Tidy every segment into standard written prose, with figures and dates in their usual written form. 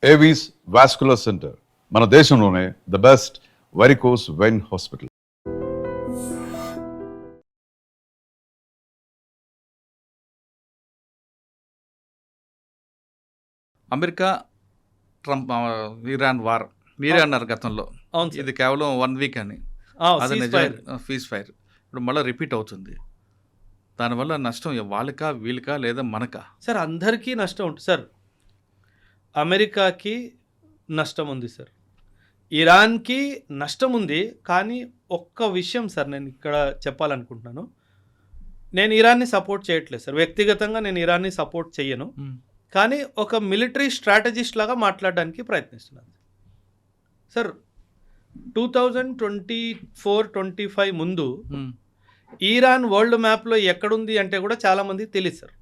Avis vascular centre మన దేశంలోనే the best varicose vein hospital. America Trump Iran war మీరే అన్నారు గతంలో. అవును సార్. ఇది కేవలం 1 వీక్ అని. అది నిజం. ఫీజ్ ఫైర్ ఇప్పుడు మళ్ళీ రిపీట్ అవుతుంది. దానివల్ల నష్టం వాళ్ళకా వీళ్ళకా లేదా మనకా? సార్ అందరికీ నష్టం ఉంటుంది సార్. అమెరికాకి నష్టం ఉంది సార్, ఇరాన్కి నష్టం ఉంది. కానీ ఒక్క విషయం సార్ నేను ఇక్కడ చెప్పాలనుకుంటున్నాను. నేను ఇరాన్ని సపోర్ట్ చేయట్లేదు సార్, వ్యక్తిగతంగా నేను ఇరాన్ని సపోర్ట్ చేయను. కానీ ఒక మిలిటరీ స్ట్రాటజిస్ట్ లాగా మాట్లాడడానికి ప్రయత్నిస్తున్నాను సార్. 2024-25 ముందు ఇరాన్ వరల్డ్ మ్యాప్లో ఎక్కడుంది అంటే కూడా చాలామందికి తెలియదు సార్.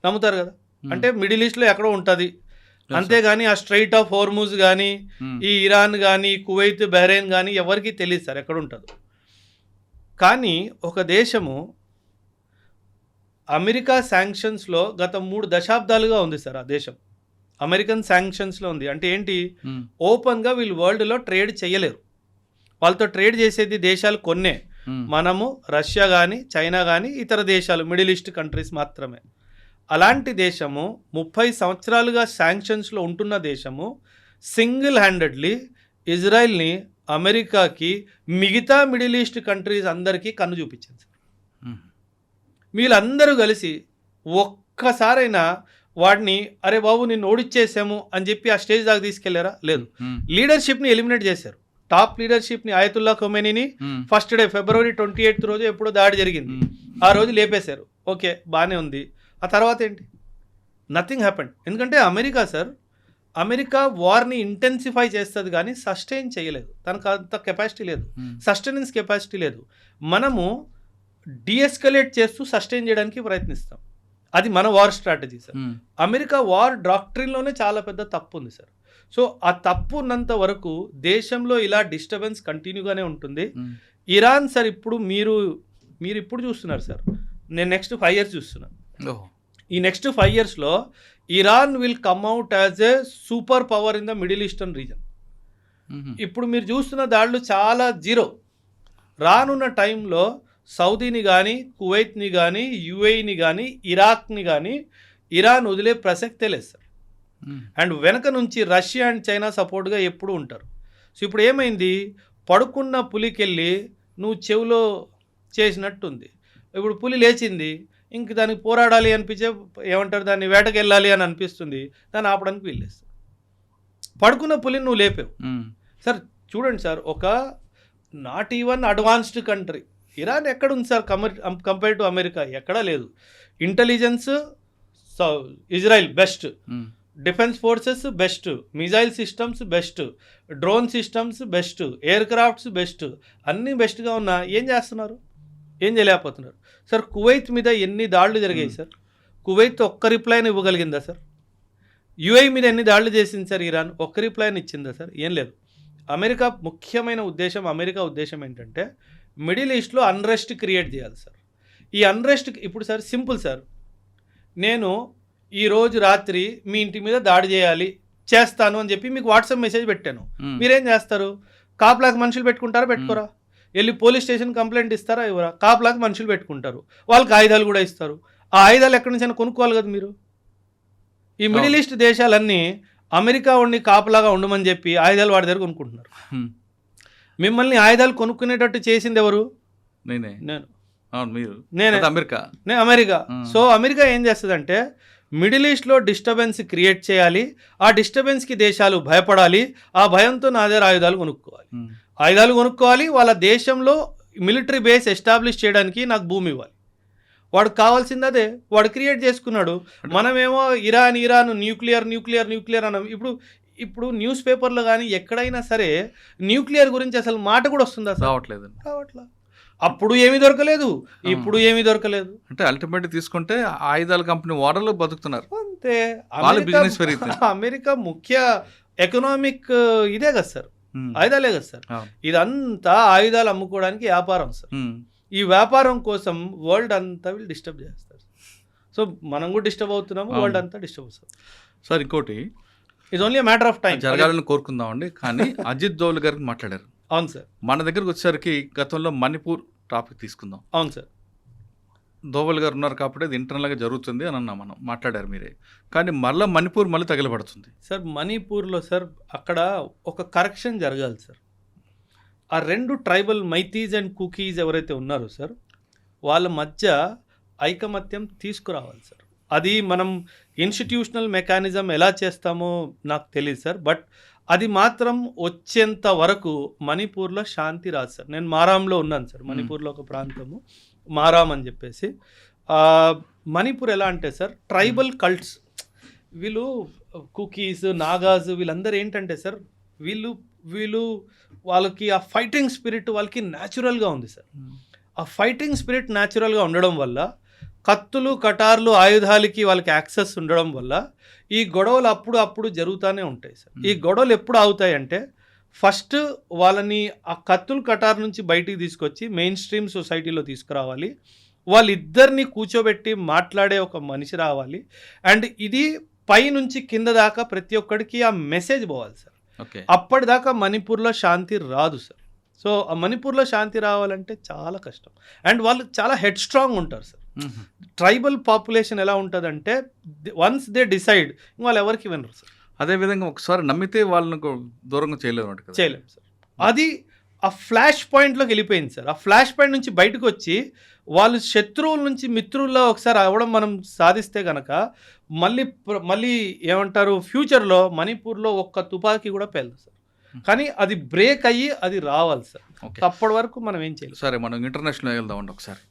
నమ్ముతారు కదా? అంటే మిడిల్ ఈస్ట్లో ఎక్కడో ఉంటుంది, అంతేగాని ఆ స్ట్రైట్ ఆఫ్ హోర్ముజ్ కానీ ఈ ఇరాన్ కానీ కువైత్ బహ్రెయిన్ కానీ ఎవరికి తెలియదు సార్ ఎక్కడ ఉంటుందో. కానీ ఒక దేశము అమెరికా శాంక్షన్స్లో గత 3 దశాబ్దాలుగా ఉంది సార్. ఆ దేశం అమెరికన్ శాంక్షన్స్లో ఉంది. అంటే ఏంటి, ఓపెన్గా వీళ్ళు వరల్డ్లో ట్రేడ్ చేయలేరు. వాళ్ళతో ట్రేడ్ చేసేది దేశాలు కొన్నే, మనము రష్యా కానీ చైనా కానీ ఇతర దేశాలు మిడిల్ ఈస్ట్ కంట్రీస్ మాత్రమే. అలాంటి దేశము 30 సంవత్సరాలుగా శాంక్షన్స్లో ఉంటున్న దేశము సింగిల్ హ్యాండెడ్లీ ఇజ్రాయిల్ని అమెరికాకి మిగతా మిడిల్ ఈస్ట్ కంట్రీస్ అందరికీ కన్ను చూపించింది సార్. వీళ్ళందరూ కలిసి ఒక్కసారైనా వాడిని అరే బాబు నిన్ను ఓడిచ్చేసాము అని చెప్పి ఆ స్టేజ్ దాకా తీసుకెళ్లారా? లేదు. లీడర్షిప్ని ఎలిమినేట్ చేశారు. టాప్ లీడర్షిప్ని ఆయతుల్లా ఖొమైనీని ఫస్ట్ డే February 28 రోజు ఎప్పుడో దాడి జరిగింది, ఆ రోజు లేపేశారు. ఓకే, బాగానే ఉంది. ఆ తర్వాత ఏంటి? Nothing happened. ఎందుకంటే అమెరికా సార్, అమెరికా వార్ని ఇంటెన్సిఫై చేస్తుంది కానీ సస్టైన్ చేయలేదు. తనకు అంత కెపాసిటీ లేదు, సస్టైనెన్స్ కెపాసిటీ లేదు. మనము డీఎస్కలేట్ చేస్తూ సస్టైన్ చేయడానికి ప్రయత్నిస్తాం. అది మన war strategy sir. America war డాక్ట్రిన్లోనే చాలా పెద్ద తప్పు ఉంది సార్. సో ఆ తప్పు ఉన్నంత వరకు దేశంలో ఇలా డిస్టర్బెన్స్ కంటిన్యూగానే ఉంటుంది. ఇరాన్ సార్ ఇప్పుడు మీరు ఇప్పుడు చూస్తున్నారు సార్, నేను నెక్స్ట్ 5 years చూస్తున్నాను. ఈ నెక్స్ట్ 5 yearsలో Iran will come out as a super power in the middle eastern region. ఇప్పుడు మీరు చూస్తున్న దాడులు చాలా జీరో. రానున్న టైంలో సౌదీని కానీ కువైత్ని కానీ యుఏఈని కానీ ఇరాక్ని కానీ ఇరాన్ వదిలే ప్రసక్తే లేదు సార్. అండ్ వెనక నుంచి రష్యా అండ్ చైనా సపోర్ట్గా ఎప్పుడు ఉంటారు. సో ఇప్పుడు ఏమైంది, పడుకున్న పులికెళ్ళి నువ్వు చెవిలో చేసినట్టుంది. ఇప్పుడు పులి లేచింది, ఇంక దానికి పోరాడాలి అనిపించే ఏమంటారు దాన్ని వేటకెళ్ళాలి అని అనిపిస్తుంది, దాన్ని ఆపడానికి వీల్లేస్తుంది. పడుకున్న పులిని నువ్వు లేపావు సార్. చూడండి సార్, ఒక not even advanced country Iran ఎక్కడుంది సార్ కంపేర్ టు అమెరికా? ఎక్కడా లేదు. Intelligence Israel best, defence forces best, missile systems best, drone systems best, air crafts best, అన్నీ బెస్ట్గా ఉన్నా ఏం చేస్తున్నారు? ఏం చేయలేకపోతున్నారు సార్. కువైత్ మీద ఎన్ని దాడులు జరిగాయి సార్? కువైత్ ఒక్క రిప్లైని ఇవ్వగలిగిందా సార్? యుఏఈ మీద ఎన్ని దాడులు చేసింది సార్ ఇరాన్? ఒక్క రిప్లైని ఇచ్చిందా సార్? ఏం లేదు. అమెరికా ముఖ్యమైన ఉద్దేశం, అమెరికా ఉద్దేశం ఏంటంటే మిడిల్ ఈస్ట్లో అన్రెస్ట్ క్రియేట్ చేయాలి సార్. ఈ అన్రెస్ట్ ఇప్పుడు సార్ సింపుల్ సార్, నేను ఈరోజు రాత్రి మీ ఇంటి మీద దాడి చేస్తాను అని చెప్పి మీకు వాట్సాప్ మెసేజ్ పెట్టాను. మీరేం చేస్తారు? కాపులాకి మనుషులు పెట్టుకుంటారా? పెట్టుకోరా? వెళ్ళి పోలీస్ స్టేషన్ కంప్లైంట్ ఇస్తారా? ఇవ్వరా? కాపులాకి మనుషులు పెట్టుకుంటారు, వాళ్ళకి ఆయుధాలు కూడా ఇస్తారు. ఆ ఆయుధాలు ఎక్కడి నుంచైనా కొనుక్కోవాలి కదా మీరు. ఈ మిడిల్ ఈస్ట్ దేశాలన్నీ అమెరికా ఉండి కాపులాగా ఉండమని చెప్పి ఆయుధాలు వాడి దగ్గర కొనుక్కుంటున్నారు. మిమ్మల్ని ఆయుధాలు కొనుక్కునేటట్టు చేసింది ఎవరు? నేను అమెరికా. సో అమెరికా ఏం చేస్తుందంటే మిడిల్ ఈస్ట్లో డిస్టర్బెన్స్ క్రియేట్ చేయాలి, ఆ డిస్టర్బెన్స్కి దేశాలు భయపడాలి, ఆ భయంతో నా దగ్గర ఆయుధాలు కొనుక్కోవాలి, వాళ్ళ దేశంలో మిలిటరీ బేస్ ఎస్టాబ్లిష్ చేయడానికి నాకు భూమి ఇవ్వాలి. వాడికి కావాల్సింది అదే, వాడు క్రియేట్ చేసుకున్నాడు. మనమేమో ఇరాన్ న్యూక్లియర్ అన్నాం. ఇప్పుడు న్యూస్ పేపర్లో కానీ ఎక్కడైనా సరే న్యూక్లియర్ గురించి అసలు మాట కూడా వస్తుందా? రావట్లేదు. అప్పుడు ఏమీ దొరకలేదు, ఇప్పుడు ఏమీ దొరకలేదు. అంటే అల్టిమేట్ తీసుకుంటే ఆయుధాల కంపెనీ ఓడర్లు బతుకుతున్నారు అంతే. అమెరికా ముఖ్య ఎకనామిక్ ఇదే కదా సార్, ఆయుధాలే కదా సార్. ఇదంతా ఆయుధాలు అమ్ముకోవడానికి వ్యాపారం సార్. ఈ వ్యాపారం కోసం వరల్డ్ అంతా వీళ్ళు డిస్టర్బ్ చేస్తారు. సో మనం కూడా డిస్టర్బ్ అవుతున్నాము, వరల్డ్ అంతా డిస్టర్బ్ అవుతుంది సార్. ఇంకోటి it's only matter of time. జరగాలని కోరుకుందామండి. కానీ అజిత్ దోవల్ గారికి మాట్లాడారు. అవును సార్. మన దగ్గరకు వచ్చేసరికి గతంలో మణిపూర్ టాపిక్ తీసుకుందాం. అవును సార్. దోవల్ గారు ఉన్నారు కాబట్టి అది ఇంటర్నల్గా జరుగుతుంది అని అన్నాం, మనం మాట్లాడారు మీరే. కానీ మళ్ళీ మణిపూర్ మళ్ళీ తగలబడుతుంది సార్. మణిపూర్లో సార్ అక్కడ ఒక కరెక్షన్ జరగాలి సార్. ఆ 2 ట్రైబల్ మైతీస్ అండ్ కుకీస్ ఎవరైతే ఉన్నారో సార్, వాళ్ళ మధ్య ఐకమత్యం తీసుకురావాలి సార్. అది మనం ఇన్స్టిట్యూషనల్ మెకానిజం ఎలా చేస్తామో నాకు తెలియదు సార్. బట్ అది మాత్రం వచ్చేంత వరకు మణిపూర్లో శాంతి రాదు సార్. నేను మారాంలో ఉన్నాను సార్. మణిపూర్లో ఒక ప్రాంతము మారాం అని చెప్పేసి. మణిపూర్ ఎలా అంటే సార్, ట్రైబల్ కల్ట్స్, వీళ్ళు కుకీస్, నాగాస్, వీళ్ళందరూ ఏంటంటే సార్, వీళ్ళు వాళ్ళకి ఆ ఫైటింగ్ స్పిరిట్ వాళ్ళకి న్యాచురల్గా ఉంది సార్. ఆ ఫైటింగ్ స్పిరిట్ న్యాచురల్గా ఉండడం వల్ల, కత్తులు, కటార్లు, ఆయుధాలకి వాళ్ళకి యాక్సెస్ ఉండడం వల్ల ఈ గొడవలు అప్పుడు జరుగుతూనే ఉంటాయి సార్. ఈ గొడవలు ఎప్పుడు అవుతాయంటే, ఫస్ట్ వాళ్ళని ఆ కత్తులు, కటార్ నుంచి బయటికి తీసుకొచ్చి మెయిన్ స్ట్రీమ్ సొసైటీలో తీసుకురావాలి. వాళ్ళిద్దరిని కూర్చోబెట్టి మాట్లాడే ఒక మనిషి రావాలి. అండ్ ఇది పై నుంచి కింద దాకా ప్రతి ఒక్కడికి ఆ మెసేజ్ పోవాలి సార్. ఓకే. అప్పటిదాకా మణిపూర్లో శాంతి రాదు సార్. సో ఆ మణిపూర్లో శాంతి రావాలంటే చాలా కష్టం. అండ్ వాళ్ళు చాలా హెడ్ స్ట్రాంగ్ ఉంటారు సార్. ట్రైబల్ పాపులేషన్ ఎలా ఉంటుందంటే, వన్స్ దే డిసైడ్ వాళ్ళు ఎవరికి వినరు సార్. అదేవిధంగా ఒకసారి నమ్మితే వాళ్ళని దూరంగా చేయలేము చేయలేము సార్. అది ఆ ఫ్లాష్ పాయింట్లోకి వెళ్ళిపోయింది సార్. ఆ ఫ్లాష్ పాయింట్ నుంచి బయటకు వచ్చి వాళ్ళు శత్రువుల నుంచి మిత్రుల్లో ఒకసారి అవ్వడం మనం సాధిస్తే కనుక మళ్ళీ ఏమంటారు, ఫ్యూచర్లో మణిపూర్లో ఒక్క తుపాకీ కూడా పేలదు సార్. కానీ అది బ్రేక్ అయ్యి అది రావాలి సార్. అప్పటి వరకు మనం ఏం చేయాలి. సరే, మనం ఇంటర్నేషనల్ వెళ్దామండి ఒకసారి.